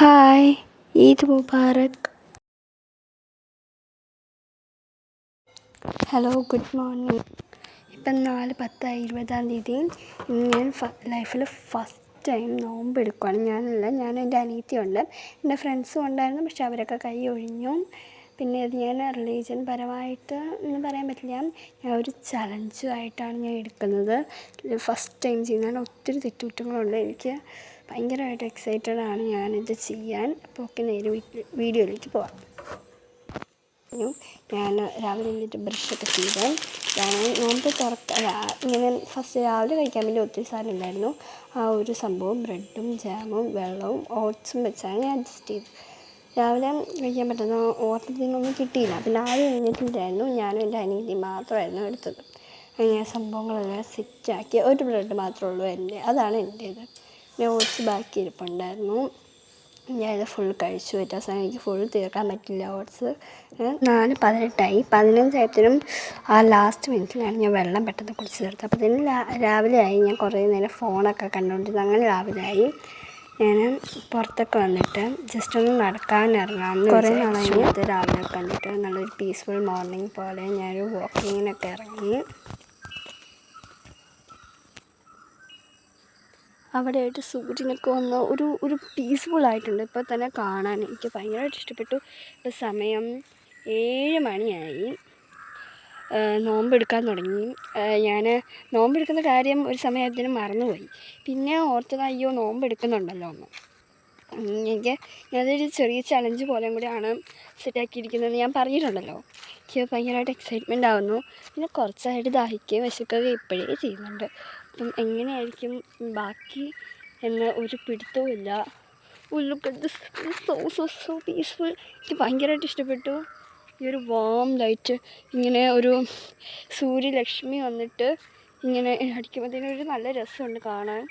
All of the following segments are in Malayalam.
Hi, Eid Mubarak. Hello, good morning. ഇപ്പം 4/10/20. ഇന്ന് ഞാൻ ലൈഫിൽ ഫസ്റ്റ് ടൈം നോമ്പെടുക്കുകയാണ്. ഞാനും എൻ്റെ അനിയത്തിയുണ്ട്, എൻ്റെ ഫ്രണ്ട്സും ഉണ്ടായിരുന്നു. പക്ഷെ അവരൊക്കെ കൈ ഒഴിഞ്ഞു. പിന്നെ ഇത് ഞാൻ റിലീജിയൻ പരമായിട്ട് ഒന്നും പറയാൻ പറ്റില്ല. ഞാൻ ഒരു ചലഞ്ചുമായിട്ടാണ് ഞാൻ എടുക്കുന്നത്. ഫസ്റ്റ് ടൈം ചെയ്യുന്നതാണ്. ഒത്തിരി തെറ്റുകുറ്റങ്ങളുണ്ട്. എനിക്ക് ഭയങ്കരമായിട്ട് എക്സൈറ്റഡാണ് ഞാനിത് ചെയ്യാൻ. അപ്പോൾ ഒക്കെ നേരെ വീഡിയോയിലേക്ക് പോകാം. ഞാൻ രാവിലെ എഴുന്നേറ്റ് ബ്രഷൊക്കെ ചെയ്ത് ഞാൻ നോമ്പ് ഇങ്ങനെ ഫസ്റ്റ് രാവിലെ കഴിക്കാൻ വേണ്ടി ഒത്തിരി സാധനം ഉണ്ടായിരുന്നു. ആ ഒരു സംഭവം ബ്രെഡും ജാമും വെള്ളവും ഓട്സും വെച്ചാണ് ഞാൻ അഡ്ജസ്റ്റ് ചെയ്തത്. രാവിലെ കഴിക്കാൻ പറ്റുന്ന ഓട്ടത്തിനൊന്നും കിട്ടിയില്ല. പിന്നെ ആരും എഴുന്നേറ്റില്ലായിരുന്നു. ഞാനും എൻ്റെ അനിയത്തി മാത്രമായിരുന്നു എടുത്തത്. അങ്ങനെ സംഭവങ്ങളെല്ലാം സെറ്റാക്കി. ഒരു ബ്രെഡ് മാത്രമേ ഉള്ളൂ അതാണ് എൻ്റേത്. പിന്നെ ഓട്സ് ബാക്കി ഇരിപ്പുണ്ടായിരുന്നു. ഞാനിത് ഫുൾ കഴിച്ചു. ഏറ്റവും അവസാനം എനിക്ക് ഫുൾ തീർക്കാൻ പറ്റില്ല ഓട്സ്. 4:18 15 ആ ലാസ്റ്റ് മിനിറ്റിലാണ് ഞാൻ വെള്ളം പെട്ടെന്ന് കുടിച്ച് തീർത്തത്. അപ്പോൾ തന്നെ രാവിലെ ആയി. ഞാൻ കുറേ നേരം ഫോണൊക്കെ കണ്ടുകൊണ്ടിരുന്നു. അങ്ങനെ രാവിലെ ആയി. ഞാൻ പുറത്തൊക്കെ വന്നിട്ട് ജസ്റ്റ് ഒന്ന് നടക്കാനിറങ്ങാമെന്ന് കുറേ നാളായിട്ട് രാവിലെ കണ്ടിട്ട് നല്ലൊരു പീസ്ഫുൾ മോർണിംഗ് പോലെ ഞാനൊരു വാക്കിങ്ങിനൊക്കെ ഇറങ്ങി. അവിടെയായിട്ട് സൂര്യനൊക്കെ വന്ന് ഒരു പീസ്ഫുള്ളായിട്ടുണ്ട്. ഇപ്പോൾ തന്നെ കാണാൻ എനിക്ക് ഭയങ്കരമായിട്ട് ഇഷ്ടപ്പെട്ടു. ഇപ്പോൾ സമയം 7 മണിയായി. നോമ്പെടുക്കാൻ തുടങ്ങി. ഞാൻ നോമ്പെടുക്കുന്ന കാര്യം ഒരു സമയത്തിന് മറന്നുപോയി. പിന്നെ ഓർത്തത് അയ്യോ നോമ്പെടുക്കുന്നുണ്ടല്ലോ എന്ന്. ഞാനതൊരു ചെറിയ ചലഞ്ച് പോലെയും കൂടിയാണ് സെറ്റാക്കിയിരിക്കുന്നത്. ഞാൻ പറഞ്ഞിട്ടുണ്ടല്ലോ. എനിക്ക് ഭയങ്കരമായിട്ട് എക്സൈറ്റ്മെൻ്റ് ആവുന്നു. പിന്നെ കുറച്ചായിട്ട് ദാഹിക്കുകയും വിശക്കുകയും ഇപ്പോഴേ ചെയ്യുന്നുണ്ട്. അപ്പം എങ്ങനെയായിരിക്കും ബാക്കി എന്ന് ഒരു പിടുത്തവും ഇല്ല. Look at this, so peaceful. എനിക്ക് ഭയങ്കരമായിട്ട് ഇഷ്ടപ്പെട്ടു. ഈ ഒരു വാം ലൈറ്റ്, ഇങ്ങനെ ഒരു സൂര്യലക്ഷ്മി വന്നിട്ട് ഇങ്ങനെ അടിക്കുമ്പോഴത്തേനൊരു നല്ല രസമുണ്ട് കാണാൻ.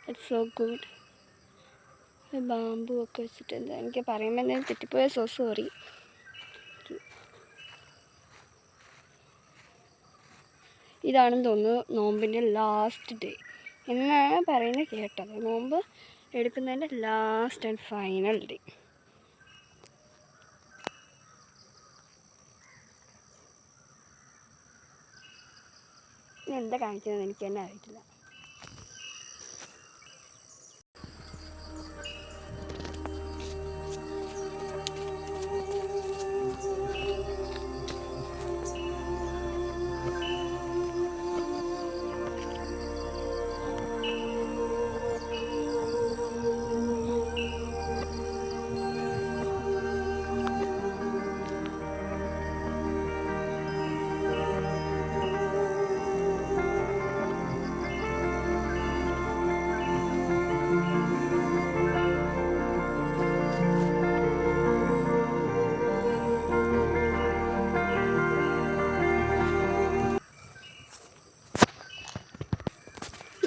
It's so good. ബാമ്പു ഒക്കെ വെച്ചിട്ട് എന്താ എനിക്ക് പറയുമ്പോൾ എന്തെങ്കിലും തെറ്റിപ്പോയാൽ സോ സോറി. ഇതാണെന്ന് തോന്നുന്നു നോമ്പിൻ്റെ ലാസ്റ്റ് ഡേ എന്നാണ് പറയുന്നത് കേട്ടത്. നോമ്പ് എടുക്കുന്നതിൻ്റെ ലാസ്റ്റ് ആൻഡ് ഫൈനൽ ഡേ. എന്താ കാണിക്കുന്നതെന്ന് എനിക്ക് തന്നെ അറിയില്ല.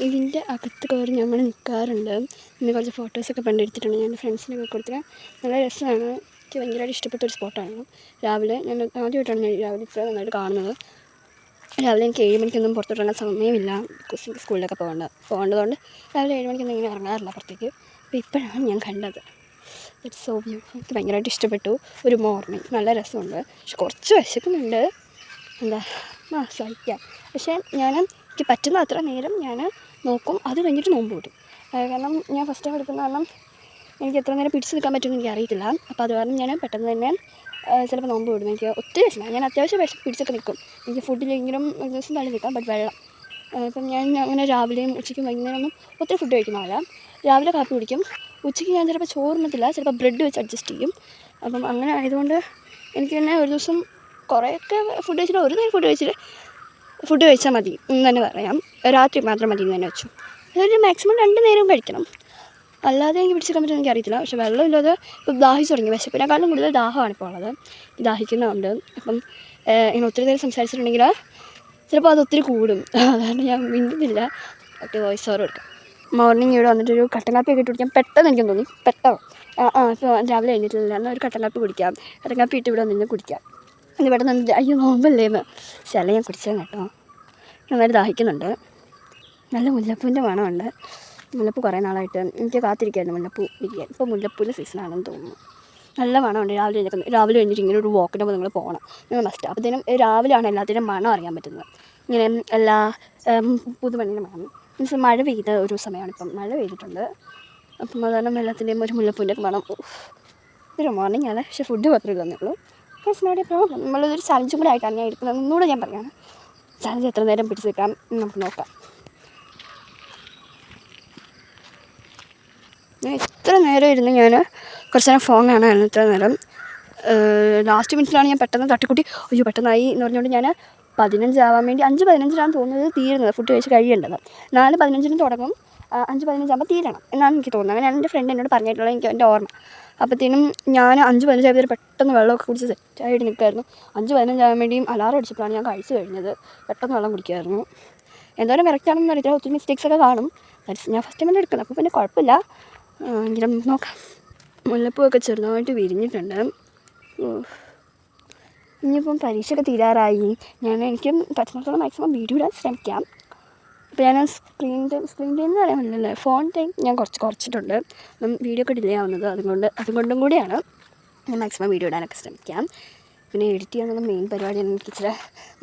ഇതിൻ്റെ അകത്ത് കയറി നമ്മൾ നിൽക്കാറുണ്ട്. പിന്നെ കുറച്ച് ഫോട്ടോസൊക്കെ പണ്ടെടുത്തിട്ടുണ്ട്. ഞാൻ ഫ്രണ്ട്സിനൊക്കെ കൊടുത്തിട്ട് നല്ല രസമാണ്. എനിക്ക് ഭയങ്കരമായിട്ട് ഇഷ്ടപ്പെട്ട ഒരു സ്പോട്ടാണ്. രാവിലെ ഞാൻ ആദ്യമായിട്ടാണ് രാവിലെ ഇത്ര നന്നായിട്ട് കാണുന്നത്. രാവിലെ എനിക്ക് 7 മണിക്കൊന്നും പുറത്തോട്ടിറങ്ങാൻ സമയമില്ല. ബിക്കോസ് എനിക്ക് സ്കൂളിലൊക്കെ പോകേണ്ടതുകൊണ്ട് രാവിലെ 7 മണിക്കൊന്നും ഇങ്ങനെ ഇറങ്ങാറില്ല പുറത്തേക്ക്. അപ്പോൾ ഇപ്പോഴാണ് ഞാൻ കണ്ടത്. It's so beautiful. എനിക്ക് ഭയങ്കരമായിട്ട് ഇഷ്ടപ്പെട്ടു. ഒരു മോർണിംഗ് നല്ല രസമുണ്ട്. പക്ഷെ കുറച്ച് വിശക്കുന്നുണ്ട്. എന്താ സഹിക്കാം. പക്ഷേ എനിക്ക് പറ്റുന്ന അത്ര നേരം ഞാൻ നോക്കും. അത് കഴിഞ്ഞിട്ട് നോമ്പ് വിടും. കാരണം ഞാൻ ഫസ്റ്റ് ടൈം എടുക്കുന്ന കാരണം എനിക്ക് എത്ര നേരം പിടിച്ച് നിൽക്കാൻ പറ്റുമെന്ന് എനിക്ക് അറിയത്തില്ല. അപ്പോൾ അത് കാരണം ഞാൻ പെട്ടെന്ന് തന്നെ ചിലപ്പോൾ നോമ്പ് വിടും. എനിക്ക് ഒത്തിരി വിശക്കണം. ഞാൻ അത്യാവശ്യം പിടിച്ചൊക്കെ നിൽക്കും. എനിക്ക് ഫുഡിലെങ്കിലും ഒരു ദിവസം തള്ളി നിൽക്കാം. ബട്ട് വെള്ളം ഇപ്പം ഞാൻ അങ്ങനെ രാവിലെയും ഉച്ചയ്ക്കും വൈകുന്നേരം ഒന്നും ഒത്തിരി ഫുഡ് കഴിക്കുന്നതല്ല. രാവിലെ കാപ്പി കുടിക്കും. ഉച്ചയ്ക്ക് ഞാൻ ചിലപ്പോൾ ചോറുണ്ണത്തില്ല. ചിലപ്പോൾ ബ്രെഡ് വെച്ച് അഡ്ജസ്റ്റ് ചെയ്യും. അപ്പം അങ്ങനെ ആയതുകൊണ്ട് എനിക്ക് തന്നെ ഒരു ദിവസം കുറേയൊക്കെ ഫുഡ് കഴിച്ചിട്ട് ഒരു നേരം ഫുഡ് കഴിച്ചാൽ മതി എന്ന് തന്നെ പറയാം. രാത്രി മാത്രം മതി എന്ന് തന്നെ വെച്ചു. അതൊരു മാക്സിമം 2 നേരവും കഴിക്കണം. അല്ലാതെ എനിക്ക് പിടിച്ചെടുക്കാൻ പറ്റുമെന്ന് എനിക്ക് അറിയത്തില്ല. പക്ഷേ വെള്ളമില്ലാതെ ഇപ്പോൾ ദാഹിച്ചു തുടങ്ങി. വിശപ്പിനെക്കാളും കൂടുതൽ ദാഹമാണ് ഇപ്പോൾ ഉള്ളത്. ദാഹിക്കുന്നുണ്ട്. അപ്പം ഇങ്ങനെ ഒത്തിരി നേരം സംസാരിച്ചിട്ടുണ്ടെങ്കിൽ ചിലപ്പോൾ അത് ഒത്തിരി കൂടും. അതാണ് ഞാൻ മിണ്ടുന്നില്ല. ഒക്കെ വോയിസ് ഓവർ കൊടുക്കാം. മോർണിംഗ് ഇവിടെ വന്നിട്ടൊരു കട്ടൻ കാപ്പിയൊക്കെ ഇട്ട് കുടിക്കാം പെട്ടെന്ന് എനിക്കും തോന്നി. പെട്ടെന്ന് ഇപ്പോൾ രാവിലെ കഴിഞ്ഞിട്ടില്ല. എന്നാൽ ഒരു കട്ടൻ കാപ്പി കുടിക്കാം. കട്ടൻ കാപ്പി ഇട്ട് ഇവിടെ നിന്ന് കുടിക്കാം. ഇത് പെട്ടെന്ന് വന്നിട്ട് അയ്യോ നോമ്പല്ലേന്ന് ചില ഞാൻ കുടിച്ചത് കേട്ടോ. നന്നായിട്ട് ദാഹിക്കുന്നുണ്ട്. നല്ല മുല്ലപ്പൂവിൻ്റെ മണമുണ്ട്. മുല്ലപ്പൂ കുറേ നാളായിട്ട് എനിക്ക് കാത്തിരിക്കുമായിരുന്നു മുല്ലപ്പൂ വിരിയാൻ. ഇപ്പോൾ മുല്ലപ്പൂവിൻ്റെ സീസണാണെന്ന് തോന്നുന്നു. നല്ല മണമുണ്ട് രാവിലെ കഴിഞ്ഞിട്ട് ഇങ്ങനെ ഒരു വോക്കിൻ്റെ പോകുമ്പോൾ നിങ്ങൾ പോകണം, നിങ്ങൾ മസ്റ്റ്. അപ്പോഴത്തേനും രാവിലെയാണ് എല്ലാത്തിനും മണം അറിയാൻ പറ്റുന്നത്. ഇങ്ങനെ എല്ലാ പുതുമണ്ണിൻ്റെ മണം. മീൻസ് മഴ പെയ്ത ഒരു സമയമാണ് ഇപ്പം, മഴ പെയ്തിട്ടുണ്ട്. അപ്പം അതാണ് എല്ലാത്തിൻ്റെയും ഒരു മുല്ലപ്പൂവിൻ്റെ മണം. ഇതൊരു മോർണിംഗ് ആണ്, പക്ഷേ ഫുഡ് മാത്രമില്ലെന്നേ ഉള്ളൂ. Not a problem. നമ്മളൊരു ചലഞ്ചും കൂടെ ആയിട്ടാണ് ഞാൻ എടുക്കുന്നത്. ഒന്നുകൂടെ ഞാൻ പറയുകയാണ്, ചലഞ്ച് എത്ര നേരം പിടിച്ച് നിൽക്കാം നമുക്ക് നോക്കാം. ഞാൻ ഇത്ര നേരം ഇരുന്ന് ഞാൻ കുറച്ച് നേരം ഫോൺ കാണാമായിരുന്നു. ഇത്ര നേരം ലാസ്റ്റ് മിനിറ്റിലാണ് ഞാൻ പെട്ടെന്ന് തട്ടിക്കുട്ടി അയ്യോ പെട്ടെന്നായി എന്ന് പറഞ്ഞുകൊണ്ട് ഞാൻ 15 ആവാൻ വേണ്ടി 5:15 തോന്നുന്നത് തീരുന്നത്, ഫുഡ് കഴിച്ച് കഴിയേണ്ടത്. 4:15 തുടങ്ങും, 5:15 തീരണം എന്നാണ് എനിക്ക് തോന്നുന്നത്. അങ്ങനെയാണ് എൻ്റെ ഫ്രണ്ട് എന്നോട് പറഞ്ഞിട്ടുള്ളത്, എനിക്ക് എൻ്റെ ഓർമ്മ. അപ്പോഴത്തേനും ഞാൻ 5:15 പെട്ടെന്ന് വെള്ളമൊക്കെ കുടിച്ച് സെറ്റായിട്ട് നിൽക്കുമായിരുന്നു. 5:15 ആവാൻ വേണ്ടിയും അലാറം അടിച്ചപ്പോഴാണ് ഞാൻ കഴിച്ച് കഴിഞ്ഞത്. പെട്ടെന്ന് വെള്ളം കുടിക്കുമായിരുന്നു. എന്തോരം കറക്റ്റാണെന്ന് അറിയില്ല, ഒത്തിരി മിസ്റ്റേക്സൊക്കെ കാണും. ഞാൻ ഫസ്റ്റ് ടൈം എടുക്കുന്നത്, അപ്പോൾ പിന്നെ കുഴപ്പമില്ല. എങ്കിലും നോക്കാം. മുല്ലപ്പൂവൊക്കെ ചെറുതായിട്ട് വിരിഞ്ഞിട്ടുണ്ട്. ഇനിയിപ്പം പരീക്ഷയൊക്കെ തീരാറായി. എനിക്ക് പറ്റുന്നിടത്തോളം മാക്സിമം വീഡിയോ ഇടാൻ ശ്രമിക്കാം. അപ്പോൾ ഞാൻ സ്ക്രീൻ ടൈം എന്ന് പറയാൻ പറ്റില്ലല്ലേ, ഫോൺ ടൈം ഞാൻ കുറച്ചിട്ടുണ്ട്. വീഡിയോ ഒക്കെ ഡിലേ ആവുന്നത് അതുകൊണ്ടും കൂടിയാണ് ഞാൻ മാക്സിമം വീഡിയോ ഇടാനൊക്കെ ശ്രമിക്കാം. പിന്നെ എഡിറ്റ് ചെയ്യാനുള്ള മെയിൻ പരിപാടിയാണ്, എനിക്ക് ഇച്ചിരി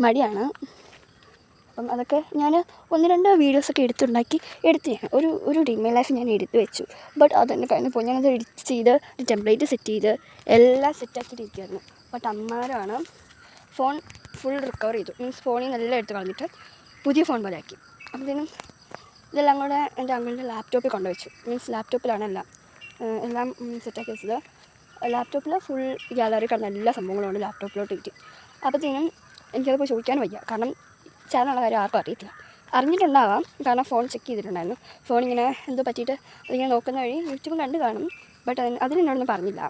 മടിയാണ്. അപ്പം അതൊക്കെ ഞാൻ 1-2 വീഡിയോസൊക്കെ എടുത്ത് ഞാൻ ഒരു ഡേ മൈ ലൈഫ് ഞാൻ എടുത്ത് വെച്ചു. ബട്ട് അതെന്നെ കഴിഞ്ഞ് പോയി. ഞാനത് എഡിറ്റ് ചെയ്ത് ടെംപ്ലേറ്റ് സെറ്റ് ചെയ്ത് എല്ലാം സെറ്റാക്കിയിട്ടിരിക്കുകയായിരുന്നു. ബട്ട് അമ്മാരാണ് ഫോൺ ഫുൾ റിക്കവർ ചെയ്തു. മീൻസ് ഫോണിൽ നിന്നെല്ലാം എടുത്ത് കളഞ്ഞിട്ട് പുതിയ ഫോൺ പോലെ ആക്കി. അപ്പോഴത്തേനും ഇതെല്ലാം കൂടെ എൻ്റെ അങ്കിളിൻ്റെ ലാപ്ടോപ്പിൽ കൊണ്ടുവച്ചു. മീൻസ് ലാപ്ടോപ്പിലാണ് എല്ലാം സെറ്റാക്കി വെച്ചത്. ലാപ്ടോപ്പിൽ ഫുൾ ഗാലറി കാണുന്ന എല്ലാ സംഭവങ്ങളും ഉണ്ട് ലാപ്ടോപ്പിലോട്ട് കിട്ടി. അപ്പോഴത്തേനും എനിക്കത് പോയി ചോദിക്കാനും വയ്യ, കാരണം ചാനലുള്ള കാര്യം ആർക്കും അറിയത്തില്ല. അറിഞ്ഞിട്ടുണ്ടാവാം, കാരണം ഫോൺ ചെക്ക് ചെയ്തിട്ടുണ്ടായിരുന്നു. ഫോണിങ്ങനെ എന്തോ പറ്റിയിട്ട് അതിങ്ങനെ നോക്കുന്ന വഴി യൂട്യൂബ് കണ്ട് കാണും. ബട്ട് അതിനെന്നോടൊന്നും പറഞ്ഞില്ല.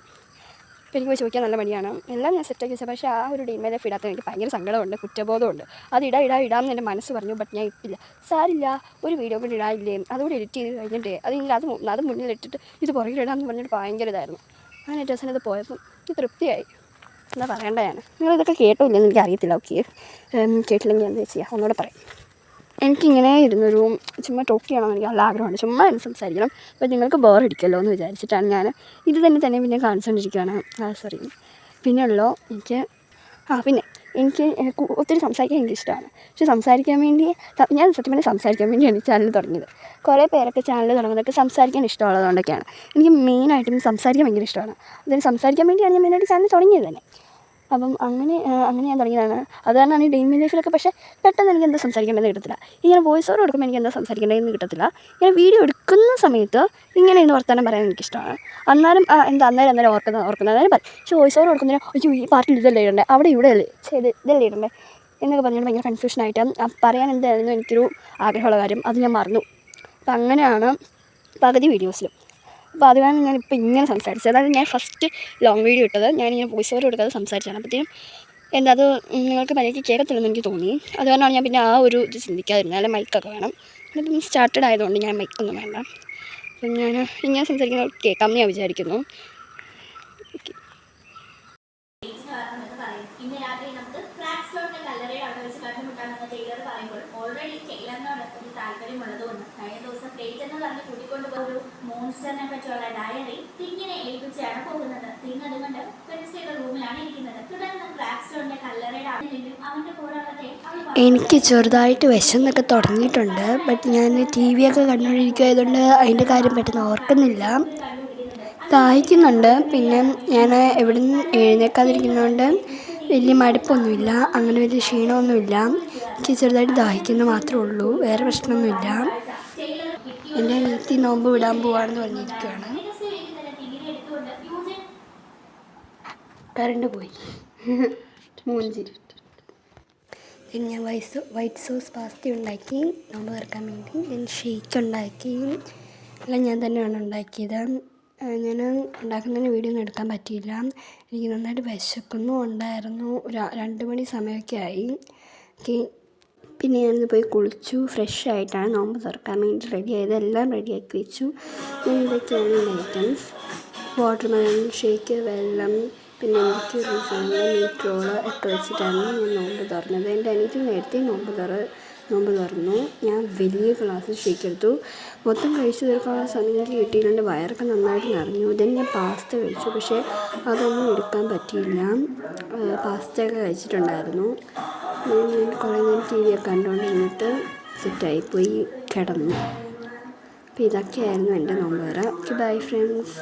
അപ്പോൾ എനിക്ക് പോയി ചോദിക്കാൻ നല്ല മടിയാണ്. എല്ലാം ഞാൻ സെറ്റാക്കി വെച്ചത്, പക്ഷേ ആ ഒരു ഡേ മൈ ലൈഫ് ഇടാത്ത എനിക്ക് ഭയങ്കര സങ്കടമുണ്ട്, കുറ്റബോധമുണ്ട്. അത് ഇടാമെന്ന് എൻ്റെ മനസ്സ് പറഞ്ഞു. ബട്ട് ഞാൻ ഇട്ടില്ല. സാരില്ല, ഒരു വീഡിയോ കൂടി ഇടാനില്ലേ, അതുകൂടി എഡിറ്റ് ചെയ്ത് കഴിഞ്ഞിട്ട് അത് മുന്നിലിട്ടിട്ട് ഇത് പുറകിലിടാമെന്ന് പറഞ്ഞിട്ട് ഭയങ്കര ഇതായിരുന്നു. അങ്ങനെ ദിവസം ഇത് പോയപ്പോൾ എനിക്ക് തൃപ്തിയായി. എന്താ പറയേണ്ടതാണ്, നിങ്ങളിതൊക്കെ കേട്ടില്ലെന്ന് എനിക്ക് അറിയത്തില്ല. ഓക്കെ, കേട്ടില്ലെങ്കിൽ എന്താ ചെയ്യാം, ഒന്നുകൂടെ പറയും. എനിക്കിങ്ങനെ ഇരുന്നൊരു ചുമ്മാ ടോക്ക് ചെയ്യണമെന്ന് എനിക്ക് നല്ല ആഗ്രഹമുണ്ട്. ചുമ്മാ എനിക്ക് സംസാരിക്കണം. അപ്പോൾ നിങ്ങൾക്ക് ബോറടിക്കുമല്ലോ എന്ന് വിചാരിച്ചിട്ടാണ് ഞാൻ ഇത് തന്നെ പിന്നെ കാണിച്ചുകൊണ്ടിരിക്കുകയാണ്. സോറി. പിന്നെയുള്ളൂ എനിക്ക് ഒത്തിരി സംസാരിക്കാൻ എനിക്കിഷ്ടമാണ്. പക്ഷെ ഞാൻ സത്യം പറഞ്ഞാൽ സംസാരിക്കാൻ വേണ്ടിയാണ് ഈ ചാനൽ തുടങ്ങിയത്. കുറേ പേരൊക്കെ ചാനൽ തുടങ്ങുന്നതൊക്കെ സംസാരിക്കാൻ ഇഷ്ടമുള്ളതുകൊണ്ടൊക്കെയാണ്. എനിക്ക് മെയിനായിട്ടും സംസാരിക്കാൻ ഭയങ്കര ഇഷ്ടമാണ്. അതിന് സംസാരിക്കാൻ വേണ്ടിയാണ് ഞാൻ മെയിനായിട്ട് ചാനൽ തുടങ്ങിയത് തന്നെ. അപ്പം അങ്ങനെ ഞാൻ തുടങ്ങിയതാണ്. അത് കാരണമാണ് ഈ ഡേ മൈ ലൈഫിലൊക്കെ. പക്ഷേ പെട്ടെന്ന് എനിക്ക് എന്താ സംസാരിക്കേണ്ടതെന്ന് കിട്ടത്തില്ല. ഇങ്ങനെ വോയിസ് ഓവർ കൊടുക്കുമ്പോൾ എനിക്ക് എന്താ സംസാരിക്കേണ്ടതെന്ന് കിട്ടത്തില്ല. ഇങ്ങനെ വീഡിയോ എടുക്കുന്ന സമയത്ത് ഇങ്ങനെ ഇന്ന് വർത്തമാനം പറയാൻ എനിക്കിഷ്ടമാണ്. അന്നേരം ഓർക്കുന്നത് അന്നേരം പറയും. പക്ഷേ വോയിസ് ഓവർ കൊടുക്കുന്നതിന് അയ്യോ ഈ പാർട്ടിൽ ഇതല്ലേ ഇടണ്ടേ, അവിടെ ഇവിടെ ഇതല്ലേ ഇടണ്ടേ എന്നൊക്കെ പറഞ്ഞാൽ ഭയങ്കര കൺഫ്യൂഷനായിട്ട് പറയാൻ എന്തായിരുന്നു എനിക്കൊരു ആഗ്രഹമുള്ള കാര്യം അത് ഞാൻ മറന്നു. അപ്പം അങ്ങനെയാണ് പകുതി വീഡിയോസിലും. അപ്പോൾ അത് കാരണം ഞാനിപ്പോൾ ഇങ്ങനെ സംസാരിച്ചത്. അതായത് ഞാൻ ഫസ്റ്റ് ലോങ് വീഡിയോ ഇട്ടത് ഞാനിങ്ങനെ വോയിസ് ഓവർ കൊടുക്കാതെ സംസാരിച്ചാണ്. അപ്പോഴത്തേനും അത് നിങ്ങൾക്ക് മര്യാദയ്ക്ക് കേൾക്കത്തില്ലെന്ന് എനിക്ക് തോന്നി. അത് കാരണമാണ് ഞാൻ പിന്നെ ആ ഒരു ഇത് ചിന്തിക്കാതിരുന്നത്. അല്ല മൈക്കൊക്കെ വേണം. ഇപ്പം സ്റ്റാർട്ടഡ് ആയതുകൊണ്ട് ഞാൻ മൈക്കൊന്നും വേണ്ട. അപ്പം ഞാൻ ഇങ്ങനെ സംസാരിക്കുന്നത് കേൾക്കാമെന്ന് ഞാൻ വിചാരിക്കുന്നു. ഇന്ന് രാത്രി നമുക്ക് ഫ്ലാഗ്സ്റ്റോണിന്റെ കല്ലറയിൽ അവിടെ വെച്ച് കണ്ടുമുട്ടാമെന്ന് ടൈലർ പറയുമ്പോൾ ഓൾറെഡി ടൈലറിനോട് ഒരു താല്പര്യമുള്ളതുകൊണ്ട് കഴിഞ്ഞ ദിവസം പ്ലേറ്റ് എന്ന് പറഞ്ഞ് കൂട്ടിക്കൊണ്ടുപോയ ഒരു മോൺസ്റ്ററിനെ പറ്റിയുള്ള ഡയറി തിങ്ങിനെ ഏൽപ്പിച്ചാണ് പോകുന്നത്. തിങ് അതുകൊണ്ട് വെനസ്ഡേയുടെ റൂമിലാണ് ഇരിക്കുന്നത്. തുടർന്ന് ഫ്ലാഗ്സ്റ്റോണിന്റെ കല്ലറയുടെ ആണെങ്കിലും അവന്റെ പോരാളത്തെ എനിക്ക് ചെറുതായിട്ട് വിശന്നൊക്കെ തുടങ്ങിയിട്ടുണ്ട്. ബട്ട് ഞാൻ ടി വി ഒക്കെ കണ്ടുകൊണ്ടിരിക്കുകയായതുകൊണ്ട് അതിൻ്റെ കാര്യം പെട്ടെന്ന് ഓർക്കുന്നില്ല. ദാഹിക്കുന്നുണ്ട്. പിന്നെ ഞാൻ എവിടെ നിന്ന് എഴുന്നേൽക്കാതിരിക്കുന്നതുകൊണ്ട് വലിയ മടുപ്പൊന്നുമില്ല, അങ്ങനെ വലിയ ക്ഷീണമൊന്നുമില്ല. എനിക്ക് ചെറുതായിട്ട് ദാഹിക്കുന്നത് മാത്രമേ ഉള്ളൂ, വേറെ പ്രശ്നമൊന്നുമില്ല. എൻ്റെ അനിയത്തി നോമ്പ് വിടാൻ പോവാണെന്ന് പറഞ്ഞിരിക്കുകയാണ്. കറണ്ട് പോയി. മൂഞ്ചിരി. പിന്നെ ഞാൻ വൈറ്റ് സോസ് പാസ്ത ഉണ്ടാക്കി നോമ്പ് തുറക്കാൻ വേണ്ടി. ഞാൻ ഷേക്ക് ഉണ്ടാക്കി. എല്ലാം ഞാൻ തന്നെയാണ് ഉണ്ടാക്കിയത്. ഞാൻ ഉണ്ടാക്കുന്നതിന് വീഡിയോ ഒന്നും എടുക്കാൻ പറ്റിയില്ല. എനിക്ക് നന്നായിട്ട് വിശക്കുന്നു ഉണ്ടായിരുന്നു. 2 മണി സമയമൊക്കെ ആയി. പിന്നെ ഞാനിന്ന് പോയി കുളിച്ചു ഫ്രഷ് ആയിട്ടാണ് നോമ്പ് തുറക്കാൻ വേണ്ടി റെഡിയായത്. എല്ലാം റെഡിയാക്കി വെച്ചു. ഇതൊക്കെയാണ് ഐറ്റംസ്: വാട്ടർമെലൺ ഷേക്ക്, വെള്ളം, പിന്നെ എനിക്ക് മീറ്റ് റോള് ഒക്കെ വെച്ചിട്ടാണ് ഞാൻ നോമ്പ് തുറന്നത്. എൻ്റെ അനിയത്തി നേരത്തെ നോമ്പ് നോമ്പ് തുറന്നു. ഞാൻ വലിയ ഗ്ലാസ് ഷേക്ക് എടുത്തു. മൊത്തം കഴിച്ചു തീർക്കാനുള്ള സമയം എനിക്ക് കിട്ടിയിട്ടുണ്ട്. വയറൊക്കെ നന്നായിട്ട് നിറഞ്ഞു. ഇതിന് ഞാൻ പാസ്ത കഴിച്ചു, പക്ഷേ അതൊന്നും എടുക്കാൻ പറ്റിയില്ല. പാസ്തയൊക്കെ കഴിച്ചിട്ടുണ്ടായിരുന്നു. ഞാൻ കുറേ നേരം ടി വി ഒക്കെ കണ്ടുകൊണ്ടിരുന്നിട്ട് സെറ്റായിപ്പോയി കിടന്നു. അപ്പോൾ ഇതൊക്കെയായിരുന്നു എൻ്റെ നോമ്പ് തുറ. Okay, bye friends.